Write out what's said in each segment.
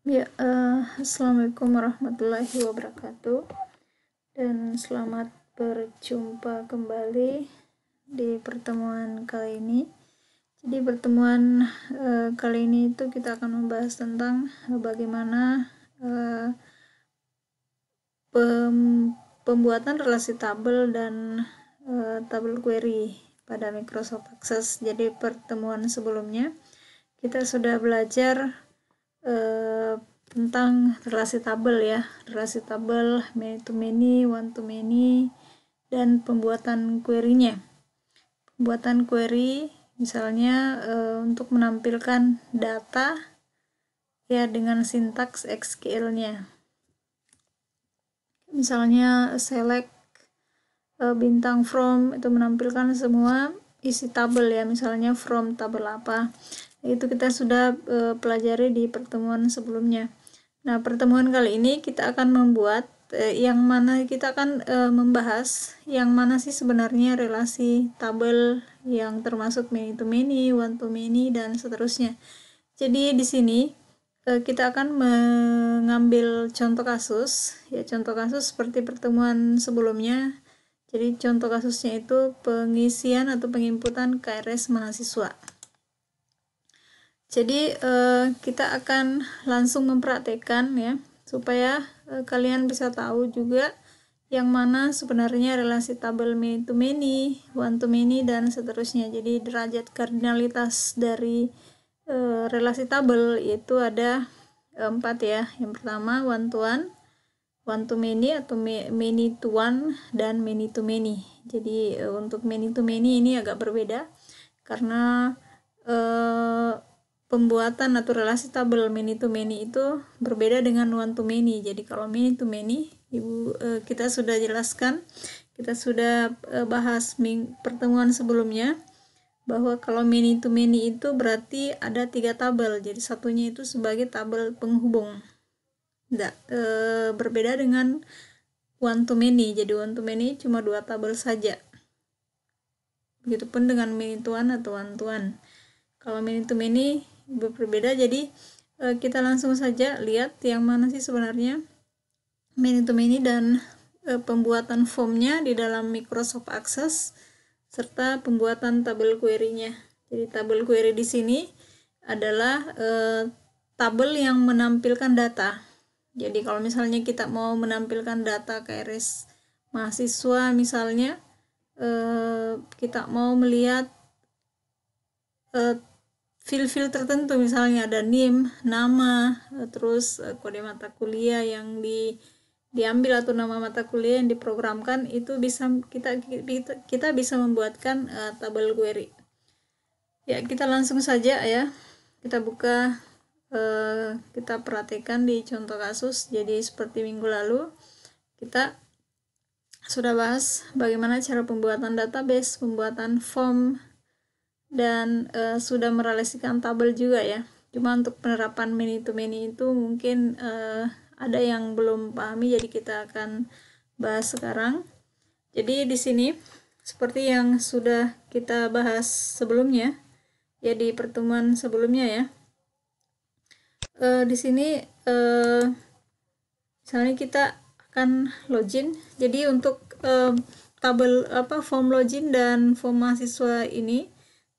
Ya, Assalamualaikum warahmatullahi wabarakatuh, dan selamat berjumpa kembali di pertemuan kali ini. Jadi pertemuan kali ini itu kita akan membahas tentang bagaimana pembuatan relasi tabel dan tabel query pada Microsoft Access. Jadi pertemuan sebelumnya kita sudah belajar tentang relasi tabel ya, relasi tabel, many to many, one to many, dan pembuatan query-nya. Pembuatan query misalnya untuk menampilkan data ya dengan sintaks SQL-nya. Misalnya select bintang from itu menampilkan semua isi tabel ya, misalnya from tabel apa. Itu kita sudah pelajari di pertemuan sebelumnya. Nah, pertemuan kali ini kita akan membuat yang mana kita akan membahas yang mana sih sebenarnya relasi tabel yang termasuk many to many, one to many, dan seterusnya. Jadi di sini kita akan mengambil contoh kasus ya, contoh kasus seperti pertemuan sebelumnya. Jadi contoh kasusnya itu pengisian atau penginputan KRS mahasiswa. Jadi kita akan langsung mempraktekkan ya, supaya kalian bisa tahu juga yang mana sebenarnya relasi tabel many to many, one to many, dan seterusnya. Jadi derajat kardinalitas dari relasi tabel itu ada 4 ya. Yang pertama one to one, one to many atau many to one, dan many to many. Jadi untuk many to many ini agak berbeda karena pembuatan atau relasi tabel many to many itu berbeda dengan one to many. Jadi kalau many to many, kita sudah jelaskan, kita sudah bahas pertemuan sebelumnya bahwa kalau many to many itu berarti ada 3 tabel. Jadi satunya itu sebagai tabel penghubung. Berbeda dengan one to many. Jadi one to many cuma 2 tabel saja. Begitupun dengan many to one atau one to one. Kalau many to many berbeda, jadi kita langsung saja lihat yang mana sih sebenarnya many to many dan pembuatan formnya di dalam Microsoft Access serta pembuatan tabel query-nya. Jadi tabel query di sini adalah tabel yang menampilkan data. Jadi kalau misalnya kita mau menampilkan data KRS mahasiswa, misalnya kita mau melihat fil-fil tertentu, misalnya ada NIM, nama, terus kode mata kuliah yang diambil atau nama mata kuliah yang diprogramkan, itu bisa kita bisa membuatkan tabel query. Ya, kita langsung saja ya. Kita buka, kita perhatikan di contoh kasus. Jadi seperti minggu lalu kita sudah bahas bagaimana cara pembuatan database, pembuatan form, dan sudah merelasikan tabel juga ya. Cuma untuk penerapan many to many itu mungkin ada yang belum pahami, jadi kita akan bahas sekarang. Jadi di sini seperti yang sudah kita bahas sebelumnya ya, di pertemuan sebelumnya ya. Di sini misalnya kita akan login. Jadi untuk tabel form login dan form mahasiswa ini,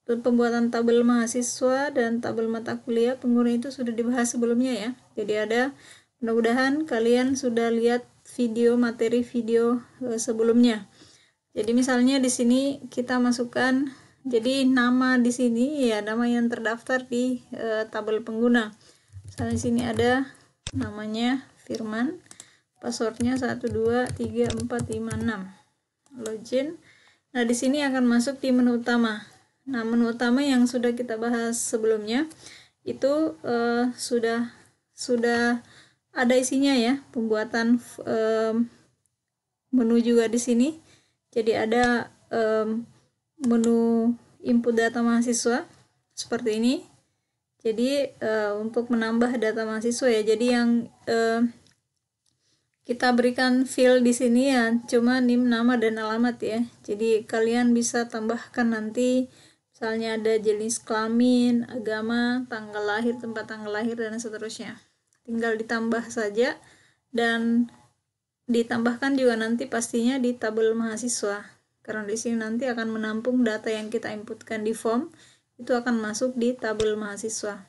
pembuatan tabel mahasiswa dan tabel mata kuliah pengguna itu sudah dibahas sebelumnya ya. Jadi mudah-mudahan kalian sudah lihat materi video sebelumnya. Jadi misalnya di sini kita masukkan, jadi nama di sini ya, nama yang terdaftar di tabel pengguna. Misalnya di sini ada namanya Firman, passwordnya 123456, login. Nah di sini akan masuk di menu utama. Nah, menu utama yang sudah kita bahas sebelumnya itu sudah ada isinya ya, pembuatan menu juga di sini. Jadi ada menu input data mahasiswa seperti ini. Jadi untuk menambah data mahasiswa ya. Jadi yang kita berikan field di sini ya cuma NIM, nama, dan alamat ya. Jadi kalian bisa tambahkan nanti misalnya ada jenis kelamin, agama, tanggal lahir, tempat tanggal lahir, dan seterusnya. tinggal ditambah saja, dan ditambahkan juga nanti pastinya di tabel mahasiswa, karena di sini nanti akan menampung data yang kita inputkan di form, itu akan masuk di tabel mahasiswa.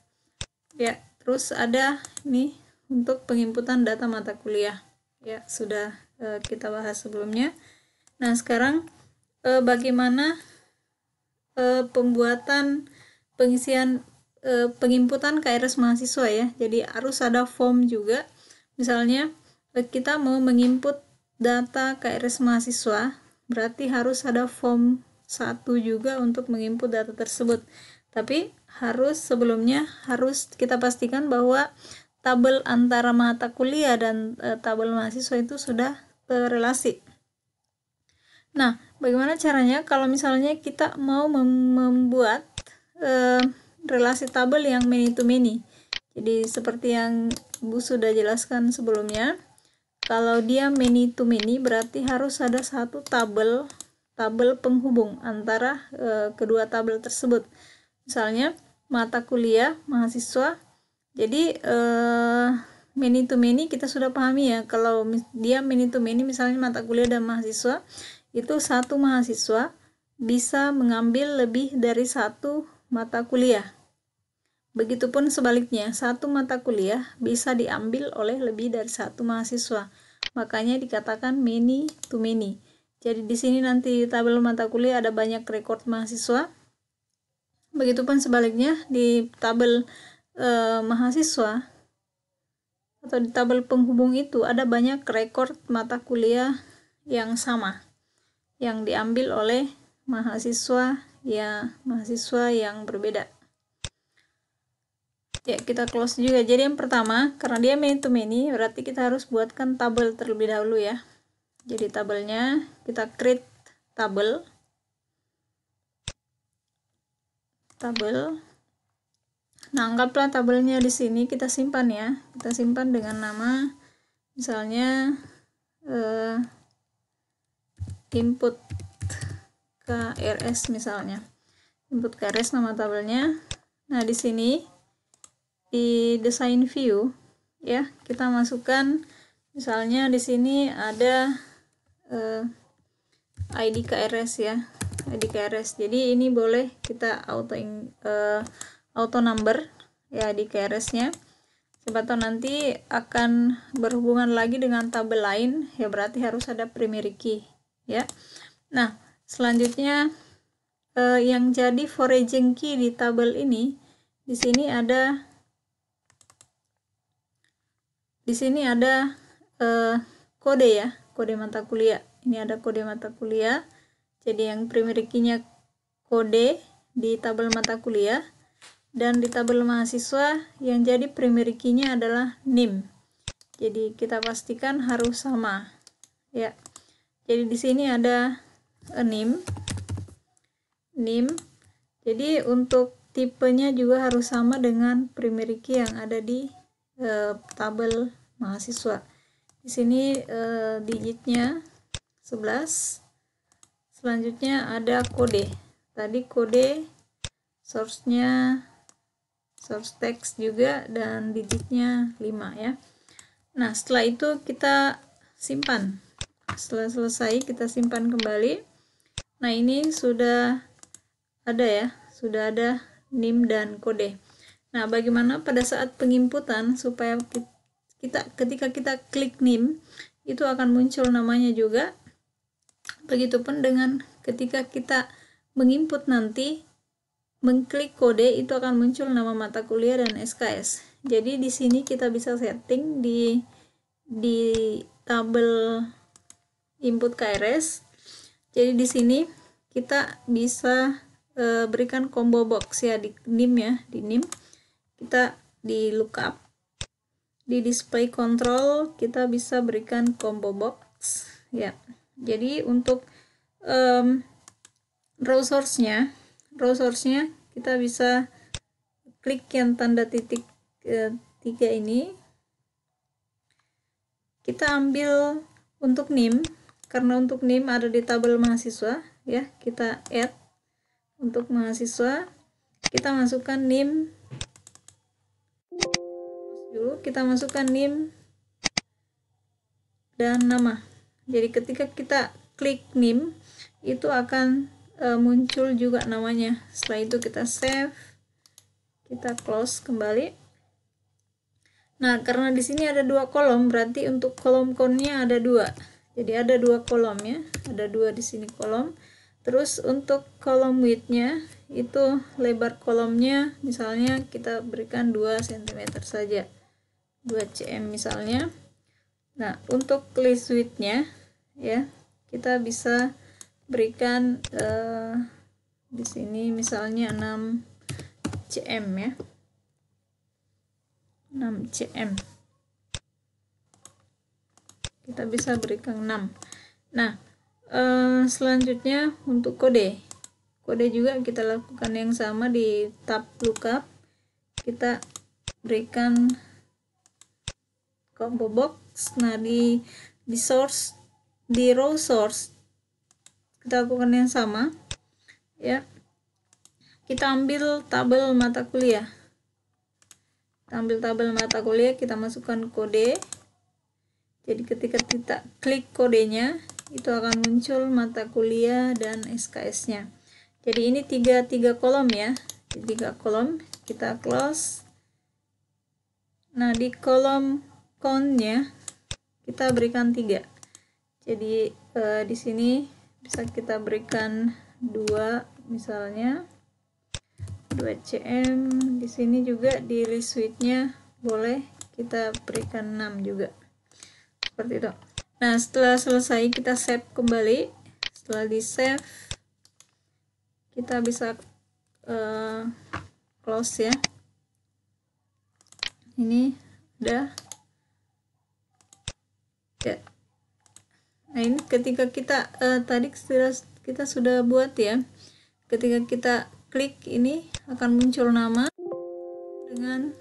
Ya, terus ada nih untuk penginputan data mata kuliah. Ya, sudah kita bahas sebelumnya. Nah, sekarang bagaimana pembuatan pengisian penginputan KRS mahasiswa ya. Jadi harus ada form juga. Misalnya kita mau menginput data KRS mahasiswa, berarti harus ada form 1 juga untuk menginput data tersebut. Tapi sebelumnya harus kita pastikan bahwa tabel antara mata kuliah dan tabel mahasiswa itu sudah terrelasi. Nah, bagaimana caranya kalau misalnya kita mau membuat relasi tabel yang many to many? Jadi seperti yang Ibu sudah jelaskan sebelumnya, kalau dia many to many berarti harus ada satu tabel penghubung antara kedua tabel tersebut. Misalnya mata kuliah mahasiswa. Jadi many to many kita sudah pahami ya, kalau dia many to many misalnya mata kuliah dan mahasiswa, itu satu mahasiswa bisa mengambil lebih dari satu mata kuliah. Begitupun sebaliknya, satu mata kuliah bisa diambil oleh lebih dari satu mahasiswa. Makanya dikatakan many to many. Jadi di sini nanti di tabel mata kuliah ada banyak rekor mahasiswa. Begitupun sebaliknya di tabel mahasiswa atau di tabel penghubung itu ada banyak rekor mata kuliah yang sama yang diambil oleh mahasiswa yang berbeda. Ya, kita close juga. Jadi yang pertama, karena dia many to many, berarti kita harus buatkan tabel terlebih dahulu ya. Jadi tabelnya kita create tabel. Nah, anggaplah tabelnya di sini kita simpan ya. Kita simpan dengan nama misalnya input KRS misalnya. Input KRS nama tabelnya. Nah, di sini di design view ya, kita masukkan misalnya di sini ada ID KRS ya. ID KRS. Jadi ini boleh kita auto number ya ID KRS-nya. Siapa tahu nanti akan berhubungan lagi dengan tabel lain, ya berarti harus ada primary key ya. Nah, selanjutnya yang jadi foraging key di tabel ini, di sini ada kode ya, kode mata kuliah. Ini ada kode mata kuliah. Jadi yang primary key-nya kode di tabel mata kuliah, dan di tabel mahasiswa yang jadi primary key-nya adalah NIM. Jadi kita pastikan harus sama ya. Jadi di sini ada NIM. Jadi untuk tipenya juga harus sama dengan primary key yang ada di tabel mahasiswa. Di sini digitnya 11. Selanjutnya ada kode. Tadi kode source-nya source text juga, dan digitnya 5 ya. Nah, setelah itu kita simpan. Setelah selesai kita simpan kembali. Nah, ini sudah ada ya, sudah ada NIM dan kode. Nah, bagaimana pada saat penginputan supaya ketika kita klik NIM itu akan muncul namanya juga. Begitupun dengan ketika kita menginput nanti mengklik kode itu akan muncul nama mata kuliah dan SKS. Jadi di sini kita bisa setting di tabel input KRS. Jadi di sini kita bisa berikan combo box ya di NIM ya, di NIM kita di lookup, di display control kita bisa berikan combo box ya. Jadi untuk raw source-nya kita bisa klik yang tanda titik 3 ini, kita ambil untuk NIM, karena untuk NIM ada di tabel mahasiswa ya, kita add untuk mahasiswa, kita masukkan NIM dulu kita masukkan NIM dan nama. Jadi ketika kita klik NIM itu akan muncul juga namanya. Setelah itu kita save, kita close kembali. Nah, karena di sini ada 2 kolom, berarti untuk kolom count-nya ada 2. Jadi ada 2 kolom ya, ada 2 di sini kolom. Terus untuk kolom width-nya itu lebar kolomnya misalnya kita berikan 2 cm saja, 2 cm misalnya. Nah, untuk list width-nya ya kita bisa berikan di sini misalnya 6 cm ya, 6 cm kita bisa berikan 6. Nah, selanjutnya untuk kode juga kita lakukan yang sama di tab lookup, kita berikan combo box. Nah, di source, di row source kita lakukan yang sama ya, kita ambil tabel mata kuliah, kita masukkan kode. Jadi ketika kita klik kodenya itu akan muncul mata kuliah dan SKS-nya. Jadi ini tiga kolom ya, 3 kolom, kita close. Nah, di kolom count-nya kita berikan 3. Jadi di sini bisa kita berikan 2 misalnya 2 cm. Di sini juga di list width-nya boleh kita berikan 6 juga. Seperti itu. Nah, setelah selesai kita save kembali. Setelah di save kita bisa close ya. Ini udah ya. Nah, ini ketika kita tadi kita sudah buat ya, ketika kita klik ini akan muncul nama dengan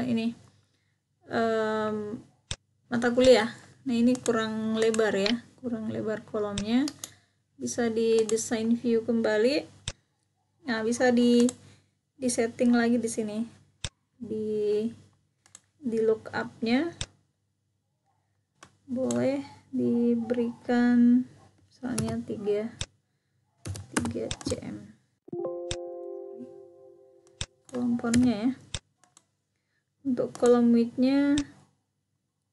ini mata kuliah. Nah, ini kurang lebar ya, kurang lebar kolomnya. Bisa di design view kembali. Nah, bisa di setting lagi di sini, di lookup-nya boleh diberikan misalnya 3 cm kolom fontnya ya. Untuk kolom width-nya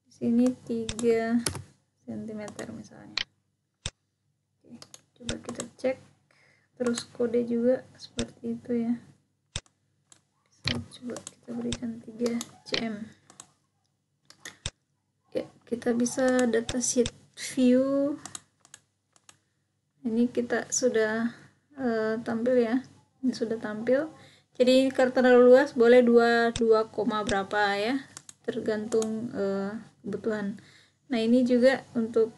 di sini 3 cm misalnya. Oke, coba kita cek. Terus kode juga seperti itu ya. Coba kita berikan 3 cm ya. Kita bisa datasheet view. Ini kita sudah tampil ya, ini sudah tampil. Jadi karena terlalu luas boleh 2 berapa ya, tergantung kebutuhan. Nah, ini juga untuk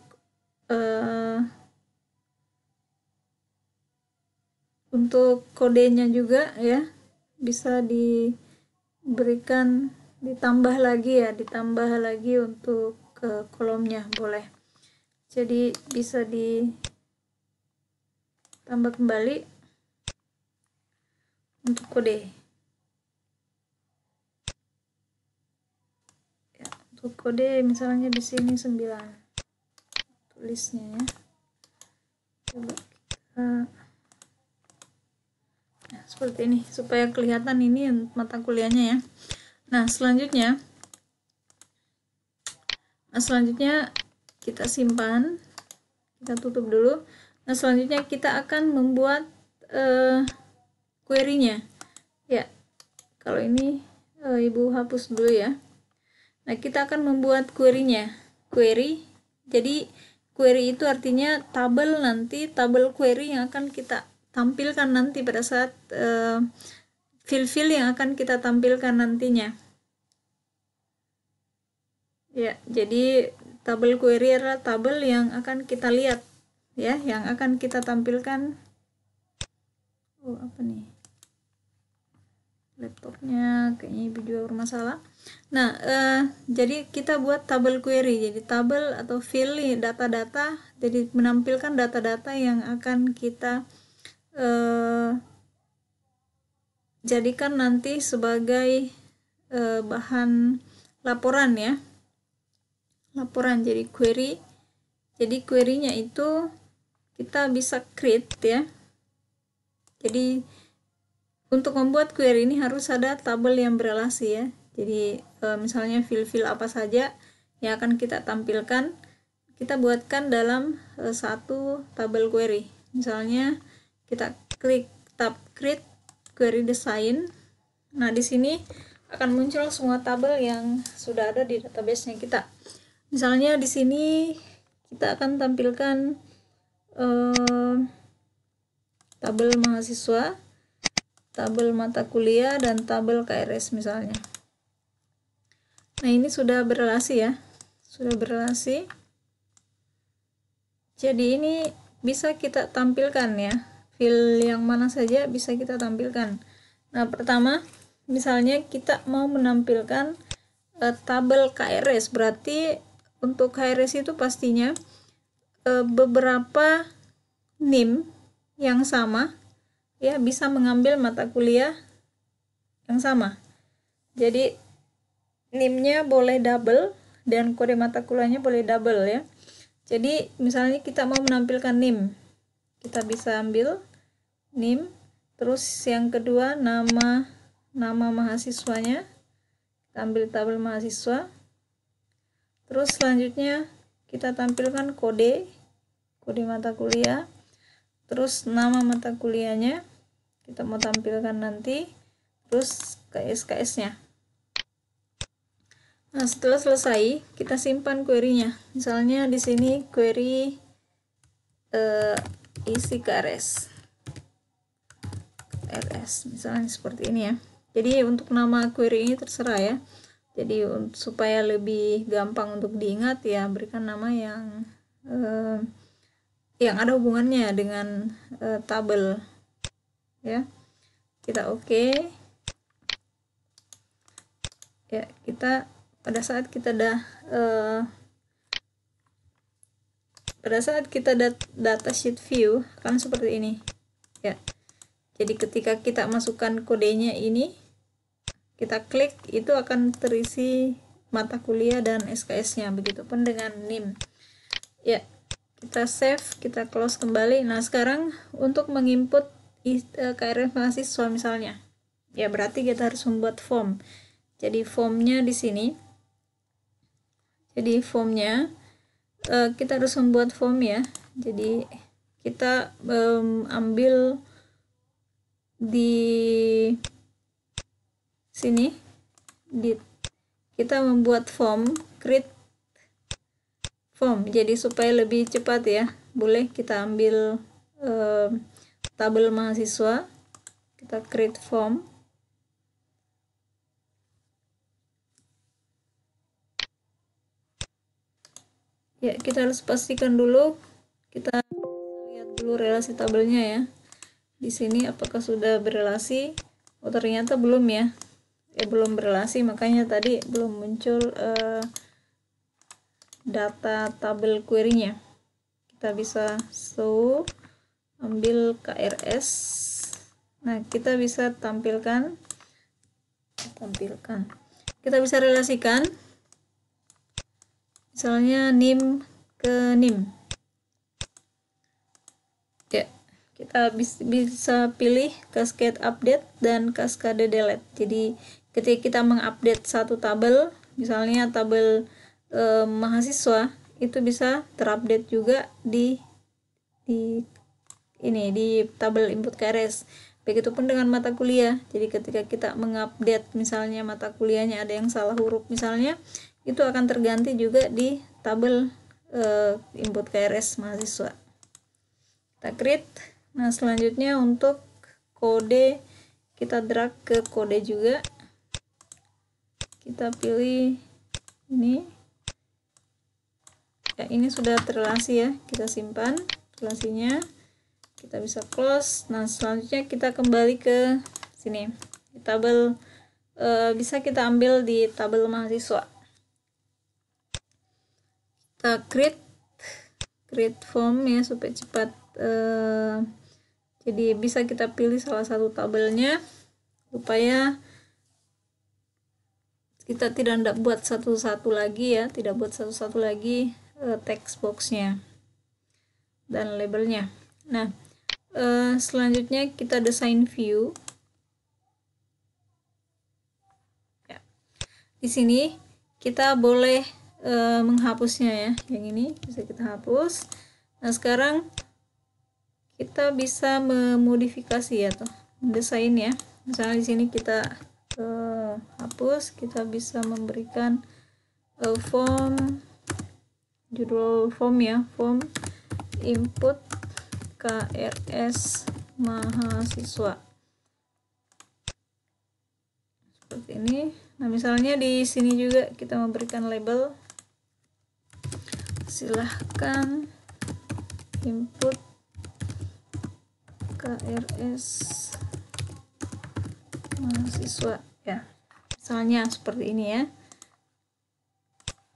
kodenya juga ya, bisa diberikan ditambah lagi untuk kolomnya boleh. Jadi bisa ditambah kembali untuk kode ya. Untuk kode misalnya di sini 9 tulisnya ya. Coba kita seperti ini supaya kelihatan ini mata kuliahnya ya. Nah, selanjutnya kita simpan, kita tutup dulu. Nah, selanjutnya kita akan membuat query-nya ya. Kalau ini Ibu hapus dulu ya. Nah, kita akan membuat query-nya. Jadi query itu artinya tabel, nanti tabel query yang akan kita tampilkan nanti pada saat fill-fill yang akan kita tampilkan nantinya ya. Jadi tabel query adalah tabel yang akan kita lihat ya, yang akan kita tampilkan. Apa nih, laptopnya kayaknya Ibu juga bermasalah. Nah, jadi kita buat tabel query. Jadi tabel atau fill data-data, jadi menampilkan data-data yang akan kita jadikan nanti sebagai bahan laporan ya, laporan. Jadi query-nya itu kita bisa create ya. Jadi untuk membuat query ini harus ada tabel yang berelasi ya. Jadi misalnya field-field apa saja yang akan kita tampilkan, kita buatkan dalam satu tabel query. Misalnya kita klik tab create query design. Nah, di sini akan muncul semua tabel yang sudah ada di database-nya kita. Misalnya di sini kita akan tampilkan tabel mahasiswa, tabel mata kuliah, dan tabel KRS misalnya. Nah, ini sudah berelasi ya, sudah berelasi. Jadi ini bisa kita tampilkan ya, field yang mana saja bisa kita tampilkan. Nah, pertama misalnya kita mau menampilkan tabel KRS, berarti untuk KRS itu pastinya beberapa NIM yang sama ya bisa mengambil mata kuliah yang sama. Jadi NIM-nya boleh double dan kode mata kuliahnya boleh double ya. Jadi misalnya kita mau menampilkan NIM, kita bisa ambil NIM, terus yang kedua nama mahasiswanya, kita ambil tabel mahasiswa. Terus selanjutnya kita tampilkan kode mata kuliah, terus nama mata kuliahnya kita mau tampilkan nanti, terus KS-nya. Nah, setelah selesai kita simpan query-nya. Misalnya di sini query isi KRS misalnya seperti ini ya. Jadi untuk nama query ini terserah ya. Jadi supaya lebih gampang untuk diingat ya, berikan nama yang ada hubungannya dengan tabel ya. Kita oke. Ya, kita pada saat kita data sheet view akan seperti ini ya. Jadi ketika kita masukkan kodenya ini, kita klik, itu akan terisi mata kuliah dan SKS-nya, begitupun dengan NIM ya. Kita save, kita close kembali. Nah, sekarang untuk menginput KRS mahasiswa misalnya ya, berarti kita harus membuat form. Jadi formnya di sini, kita harus membuat form ya. Jadi kita ambil di sini, kita membuat form, create form. Jadi supaya lebih cepat ya, boleh kita ambil tabel mahasiswa, kita create form. Ya, kita harus pastikan dulu, kita lihat dulu relasi tabelnya ya. Di sini apakah sudah berelasi? Oh, ternyata belum ya. Belum berelasi, makanya tadi belum muncul data tabel query-nya. Kita bisa show, ambil KRS. Nah, kita bisa tampilkan. Kita bisa relasikan. Misalnya NIM ke NIM. Ya, kita bisa pilih cascade update dan cascade delete. Jadi ketika kita mengupdate satu tabel, misalnya tabel mahasiswa, itu bisa terupdate juga di tabel input KRS. Begitupun dengan mata kuliah. Jadi ketika kita mengupdate misalnya mata kuliahnya ada yang salah huruf misalnya, itu akan terganti juga di tabel input KRS mahasiswa. Kita create. Nah, selanjutnya untuk kode, kita drag ke kode juga. Kita pilih ini. Ya, ini sudah terelasi ya. Kita simpan relasinya. Kita bisa close. Nah, selanjutnya kita kembali ke sini. Di tabel bisa kita ambil di tabel mahasiswa. Kita create form ya supaya cepat. Jadi bisa kita pilih salah satu tabelnya supaya kita tidak buat satu-satu lagi ya, text boxnya dan labelnya. Nah, selanjutnya kita desain view. Ya. Di sini kita boleh menghapusnya ya, yang ini bisa kita hapus. Nah, sekarang kita bisa memodifikasi ya, mendesain ya. Misalnya di sini kita hapus, kita bisa memberikan form, judul form ya, form input KRS mahasiswa, seperti ini. Nah, misalnya di sini juga kita memberikan label, silahkan input KRS mahasiswa ya, misalnya seperti ini ya.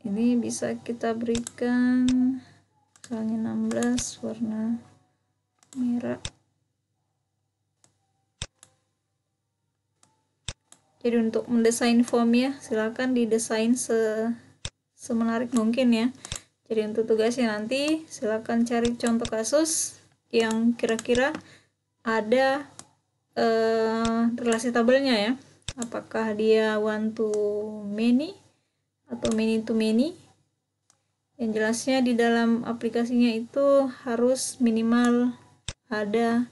Ini bisa kita berikan misalnya 16 warna merah. Jadi untuk mendesain form ya, silakan didesain semenarik mungkin ya. Jadi untuk tugasnya nanti silakan cari contoh kasus yang kira-kira ada relasi tabelnya ya. Apakah dia one to many atau many to many. Yang jelasnya di dalam aplikasinya itu harus minimal ada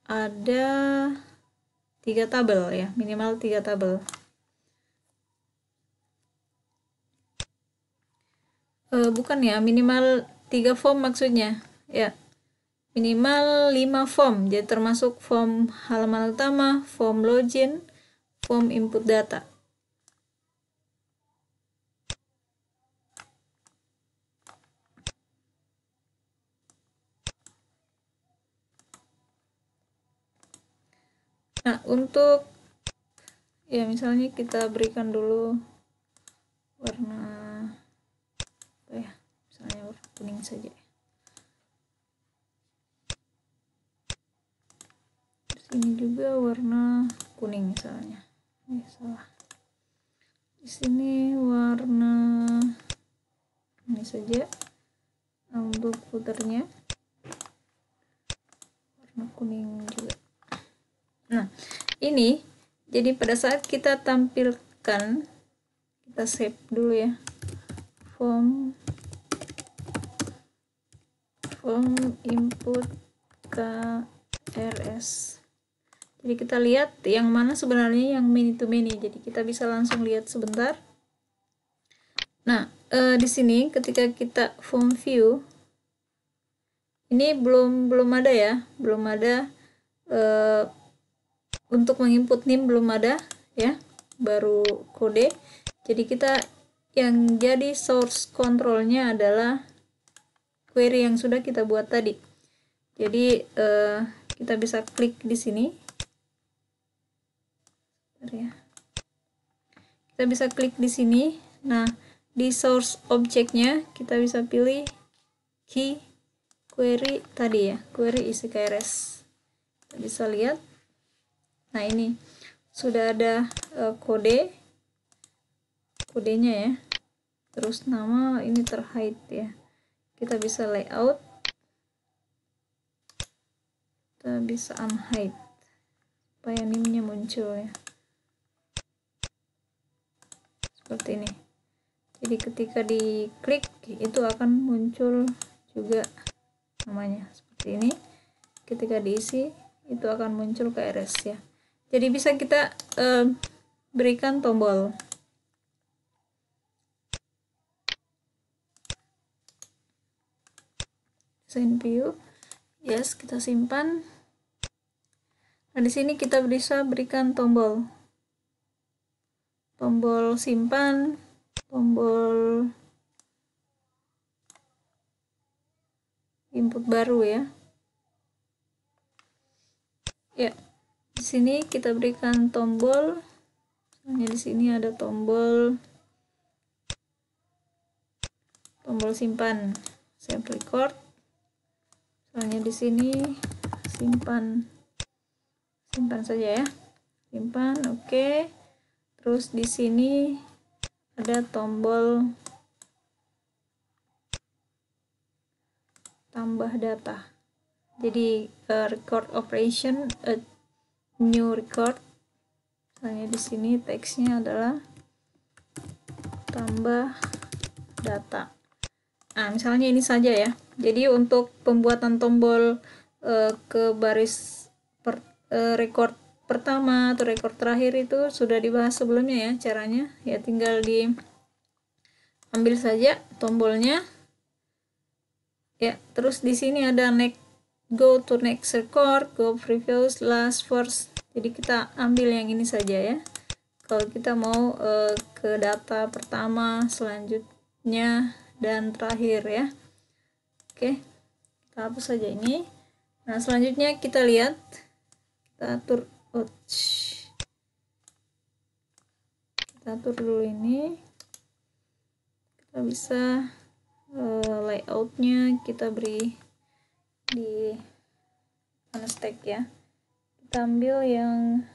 ada 3 tabel ya, minimal 3 tabel. Bukan ya, minimal 3 form maksudnya ya, minimal 5 form, jadi termasuk form halaman utama, form login, form input data. Nah, untuk ya misalnya kita berikan dulu warna apa ya, misalnya warna kuning saja. Ini juga warna kuning misalnya. Salah. Di sini warna ini saja. Nah, untuk footernya warna kuning juga. Nah, ini jadi pada saat kita tampilkan, kita save dulu ya, form input KRS. Jadi kita lihat yang mana sebenarnya yang many to many. Jadi kita bisa langsung lihat sebentar. Nah, di sini ketika kita form view, ini belum ada ya, belum ada untuk menginput name, belum ada ya, baru kode. Jadi kita yang jadi source controlnya adalah query yang sudah kita buat tadi. Jadi kita bisa klik di sini. Ya. Kita bisa klik di sini. Nah, di source objeknya kita bisa pilih key query tadi ya, query isi KRS. Kita bisa lihat. Nah, ini sudah ada kodenya ya. Terus nama ini terhide ya. Kita bisa layout. Kita bisa unhide supaya name-nya muncul ya. Seperti ini. Jadi ketika diklik itu akan muncul juga namanya seperti ini. Ketika diisi itu akan muncul KRS ya. Jadi bisa kita berikan tombol. Design view. Yes, kita simpan. Nah, di sini kita bisa berikan tombol simpan, tombol input baru ya. Ya, di sini kita berikan tombol. Misalnya di sini ada tombol simpan, save record. Misalnya di sini simpan simpan saja ya, simpan. Oke. Terus di sini ada tombol tambah data, jadi record operation, new record. Misalnya di sini teksnya adalah tambah data. Nah, misalnya ini saja ya. Jadi untuk pembuatan tombol ke baris record pertama atau record terakhir itu sudah dibahas sebelumnya ya caranya. Ya tinggal diambil saja tombolnya. Ya, terus di sini ada next, go to next record, go previous, last, first. Jadi kita ambil yang ini saja ya. Kalau kita mau ke data pertama, selanjutnya, dan terakhir ya. Oke, kita hapus saja ini. Nah, selanjutnya kita lihat, kita atur, kita atur dulu ini. Kita bisa layoutnya kita beri di unstack ya. Kita ambil yang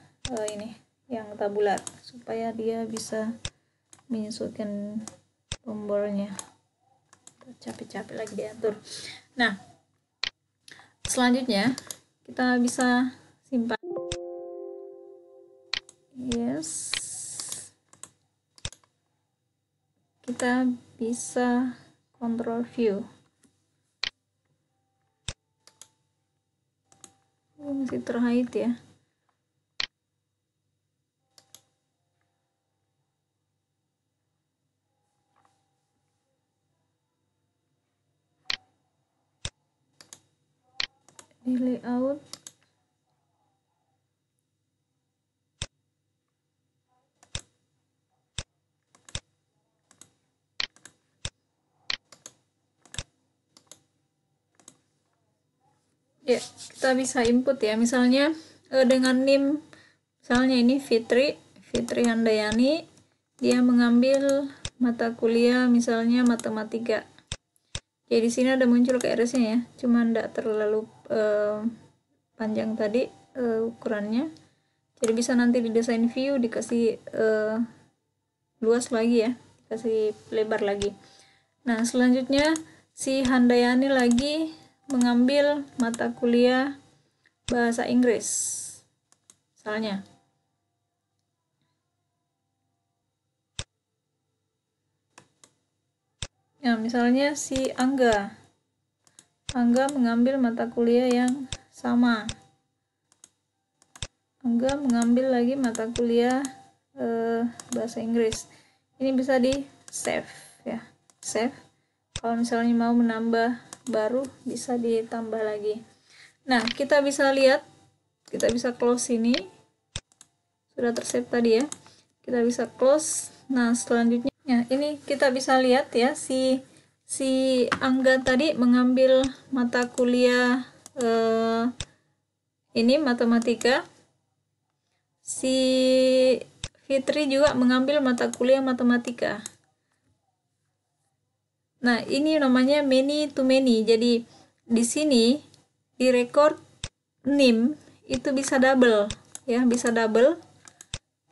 ini, yang tabular, supaya dia bisa menyesuaikan tombolnya. Capek-capek lagi diatur. Nah, selanjutnya kita bisa simpan. Yes. Kita bisa control view. Ini masih terhide ya. Di layout, ya kita bisa input ya, misalnya dengan NIM, misalnya ini Fitri Handayani, dia mengambil mata kuliah misalnya matematika. Jadi di sini ada muncul KRS-nya ya, cuman tidak terlalu panjang tadi ukurannya. Jadi bisa nanti di design view dikasih luas lagi ya, dikasih lebar lagi. Nah, selanjutnya si Handayani lagi mengambil mata kuliah bahasa Inggris misalnya. Ya, misalnya si Angga mengambil mata kuliah yang sama. Angga mengambil lagi mata kuliah bahasa Inggris. Ini bisa di save ya, save. Kalau misalnya mau menambah baru bisa ditambah lagi. Nah, kita bisa lihat, kita bisa close ini, sudah tersave tadi ya, kita bisa close. Nah, selanjutnya ya, ini kita bisa lihat ya, si Angga tadi mengambil mata kuliah ini matematika, si Fitri juga mengambil mata kuliah matematika. Nah, ini namanya many to many. Jadi di sini di record NIM itu bisa double ya, bisa double.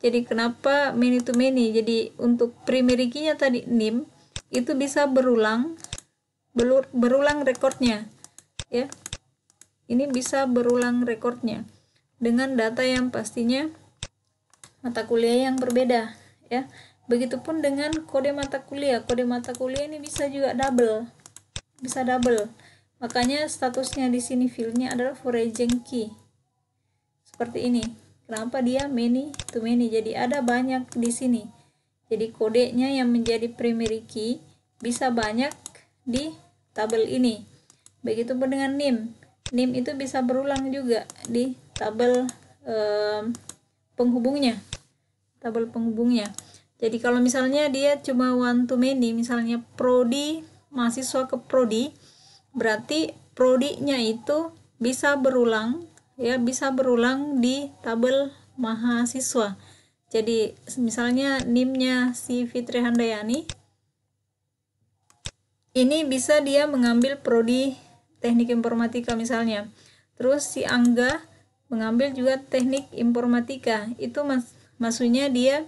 Jadi kenapa many to many? Jadi untuk primary key-nya tadi NIM itu bisa berulang rekornya ya. Ini bisa berulang rekornya dengan data yang pastinya mata kuliah yang berbeda ya. Begitupun dengan kode mata kuliah. Kode mata kuliah ini bisa juga double. Bisa double. Makanya statusnya di sini fieldnya adalah foreign key. Seperti ini. Kenapa dia many to many? Jadi ada banyak di sini. Jadi kodenya yang menjadi primary key bisa banyak di tabel ini. Begitupun dengan NIM. NIM itu bisa berulang juga di tabel penghubungnya. Tabel penghubungnya. Jadi kalau misalnya dia cuma one to many, misalnya prodi, mahasiswa ke prodi, berarti prodinya itu bisa berulang ya, bisa berulang di tabel mahasiswa. Jadi misalnya NIM-nya si Fitri Handayani ini bisa dia mengambil prodi teknik informatika misalnya. Terus si Angga mengambil juga teknik informatika. Itu maksudnya dia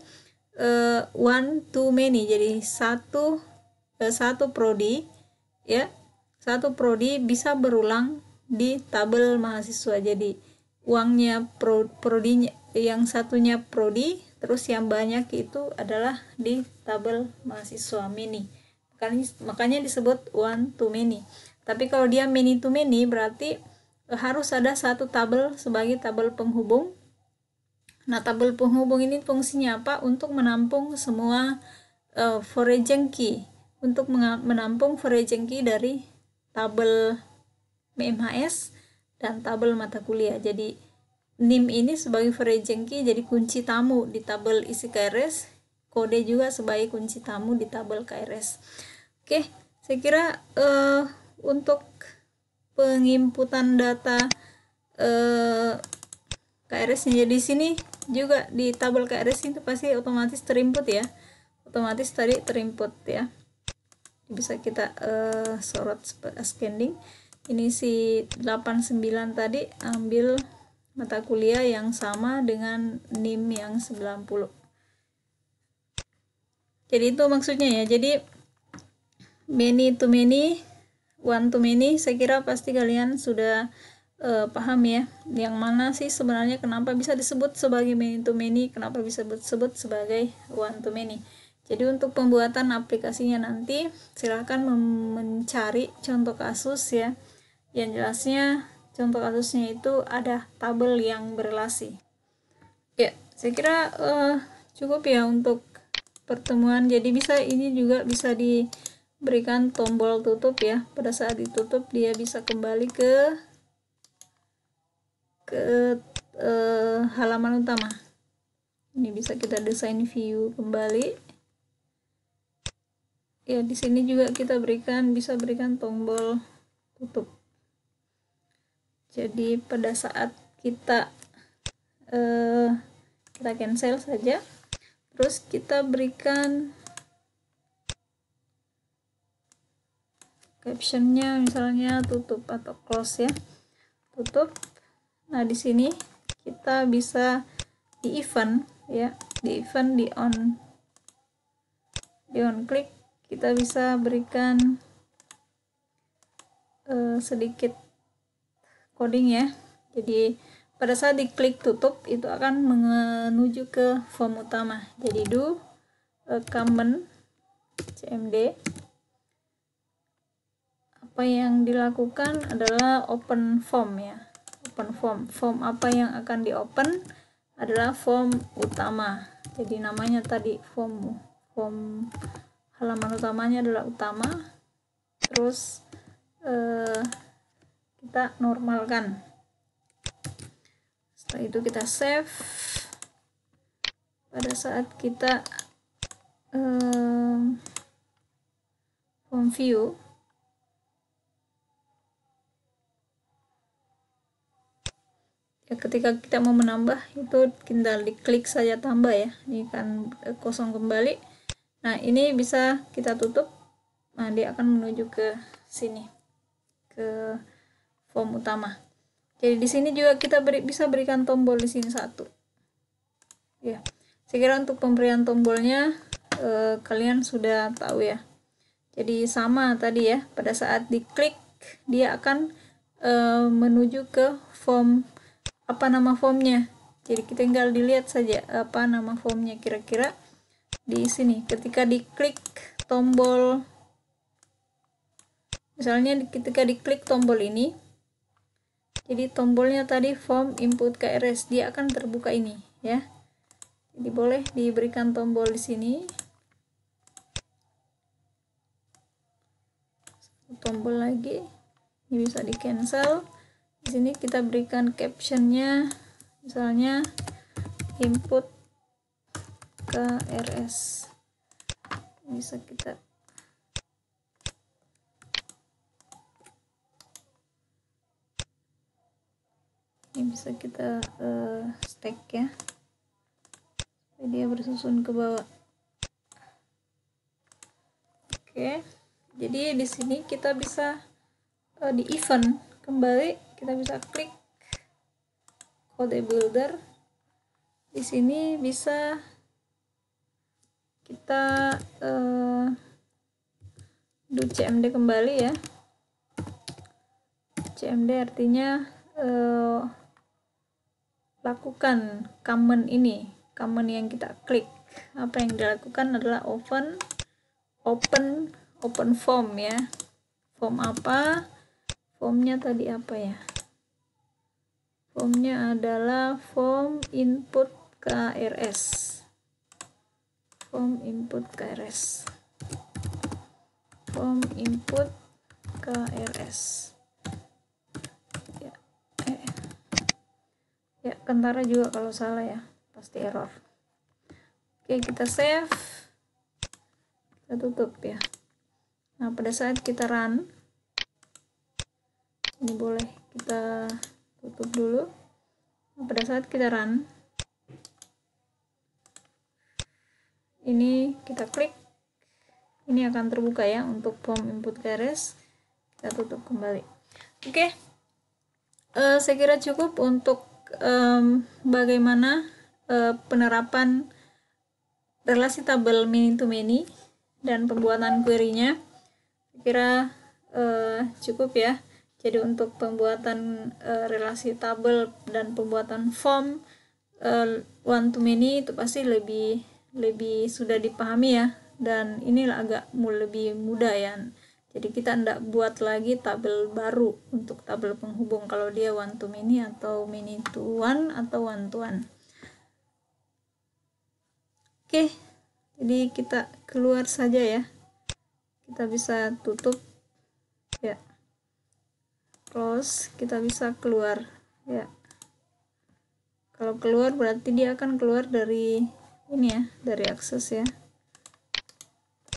one to many, jadi satu prodi ya, satu prodi bisa berulang di tabel mahasiswa. Jadi uangnya prodinya yang satunya prodi, terus yang banyak itu adalah di tabel mahasiswa mini. Makanya disebut one to many. Tapi kalau dia many to many berarti harus ada satu tabel sebagai tabel penghubung. Nah, tabel penghubung ini fungsinya apa? Untuk menampung semua foreign key, untuk menampung foreign key dari tabel MHS dan tabel mata kuliah. Jadi NIM ini sebagai foreign key, jadi kunci tamu di tabel isi KRS, kode juga sebagai kunci tamu di tabel KRS. Oke, saya kira untuk penginputan data KRS-nya di sini juga di tabel KRS itu pasti otomatis terinput ya, otomatis tadi terinput ya. Bisa kita sorot ascending. Ini si 89 tadi ambil mata kuliah yang sama dengan NIM yang 90. Jadi itu maksudnya ya. Jadi many to many, one to many, saya kira pasti kalian sudah paham ya. Yang mana sih sebenarnya kenapa bisa disebut sebagai many to many, kenapa bisa disebut sebagai one to many. Jadi untuk pembuatan aplikasinya nanti silahkan mencari contoh kasus ya. Yang jelasnya contoh kasusnya itu ada tabel yang berelasi. Ya, saya kira cukup ya untuk pertemuan. Jadi ini juga bisa diberikan tombol tutup ya. Pada saat ditutup dia bisa kembali ke halaman utama. Ini bisa kita desain view kembali. Ya, di sini juga kita bisa berikan tombol tutup. Jadi pada saat kita cancel saja, terus kita berikan captionnya misalnya tutup atau close ya, tutup. Nah di sini kita bisa di event ya, di event di on click kita bisa berikan sedikit coding ya. Jadi pada saat diklik tutup itu akan menuju ke form utama. Jadi do comment cmd, apa yang dilakukan adalah open form ya, open form apa yang akan di open adalah form utama. Jadi namanya tadi form halaman utamanya adalah utama, terus kita normalkan. Setelah itu kita save. Pada saat kita form view, ya ketika kita mau menambah itu tinggal diklik saja tambah ya, ini kan kosong kembali. Nah ini bisa kita tutup. Nah dia akan menuju ke sini, ke form utama. Jadi di sini juga kita bisa berikan tombol di sini satu. Ya, saya kira untuk pemberian tombolnya kalian sudah tahu ya. Jadi sama tadi ya, pada saat diklik dia akan menuju ke form, apa nama formnya. Jadi kita tinggal dilihat saja apa nama formnya kira-kira di sini. Ketika diklik tombol, misalnya ketika diklik tombol ini, jadi tombolnya tadi form input KRS, dia akan terbuka ini ya. Jadi boleh diberikan tombol di sini, tombol lagi, ini bisa di cancel. Di sini kita berikan captionnya, misalnya input KRS, bisa kita stack ya, supaya dia bersusun ke bawah. Oke, jadi di sini kita bisa di event kembali, kita bisa klik kode builder. Di sini bisa kita do CMD kembali ya. CMD artinya lakukan command ini, command yang kita klik. Apa yang dilakukan adalah open form ya. Form apa? Formnya tadi apa ya? Formnya adalah form input KRS. Form input KRS. Form input KRS. Ya, Kentara juga kalau salah ya, pasti error. Oke, kita save. Kita tutup ya. Nah, pada saat kita run, ini boleh kita tutup dulu. Nah, pada saat kita run, ini kita klik, ini akan terbuka ya untuk form input KRS. Kita tutup kembali. Oke, saya kira cukup untuk bagaimana penerapan relasi tabel many to many dan pembuatan query-nya. Saya kira cukup ya. Jadi untuk pembuatan relasi tabel dan pembuatan form one to many itu pasti lebih sudah dipahami ya, dan inilah agak lebih mudah ya. Jadi kita tidak buat lagi tabel baru untuk tabel penghubung kalau dia one to many atau many to one atau one to one. Oke, jadi kita keluar saja ya. Kita bisa tutup ya. Close, kita bisa keluar ya. Kalau keluar berarti dia akan keluar dari ini ya, dari akses ya.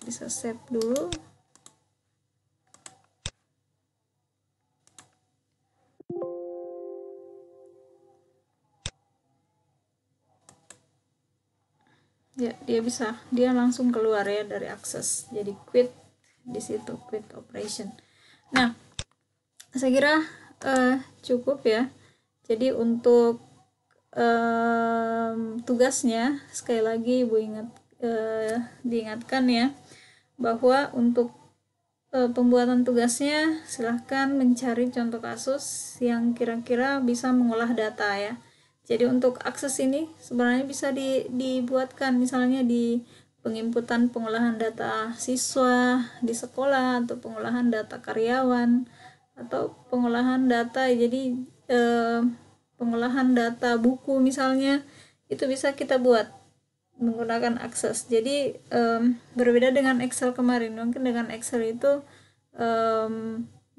Bisa save dulu. Ya, dia langsung keluar ya dari akses. Jadi quit di situ, quit operation. Nah, saya kira cukup ya. Jadi untuk tugasnya sekali lagi Ibu diingatkan ya, bahwa untuk pembuatan tugasnya silahkan mencari contoh kasus yang kira-kira bisa mengolah data ya. Jadi untuk akses ini sebenarnya bisa dibuatkan misalnya di penginputan pengolahan data siswa di sekolah, atau pengolahan data karyawan, atau pengolahan data pengolahan data buku misalnya, itu bisa kita buat menggunakan akses. Jadi berbeda dengan Excel kemarin. Mungkin dengan Excel itu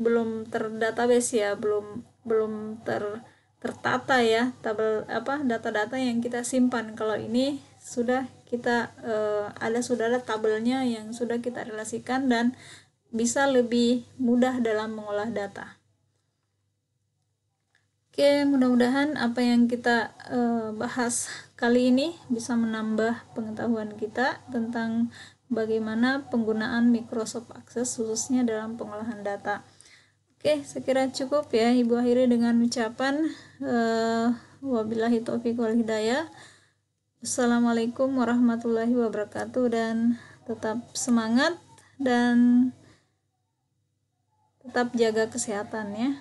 belum terdatabase ya, belum tertata ya tabel data-data yang kita simpan. Kalau ini sudah kita sudah ada tabelnya yang sudah kita relasikan dan bisa lebih mudah dalam mengolah data. Oke, mudah-mudahan apa yang kita bahas kali ini bisa menambah pengetahuan kita tentang bagaimana penggunaan Microsoft Access khususnya dalam pengolahan data. Oke, saya kira cukup ya. Ibu akhiri dengan ucapan wabillahi taufiq wal hidayah. Assalamualaikum warahmatullahi wabarakatuh, dan tetap semangat dan tetap jaga kesehatan ya.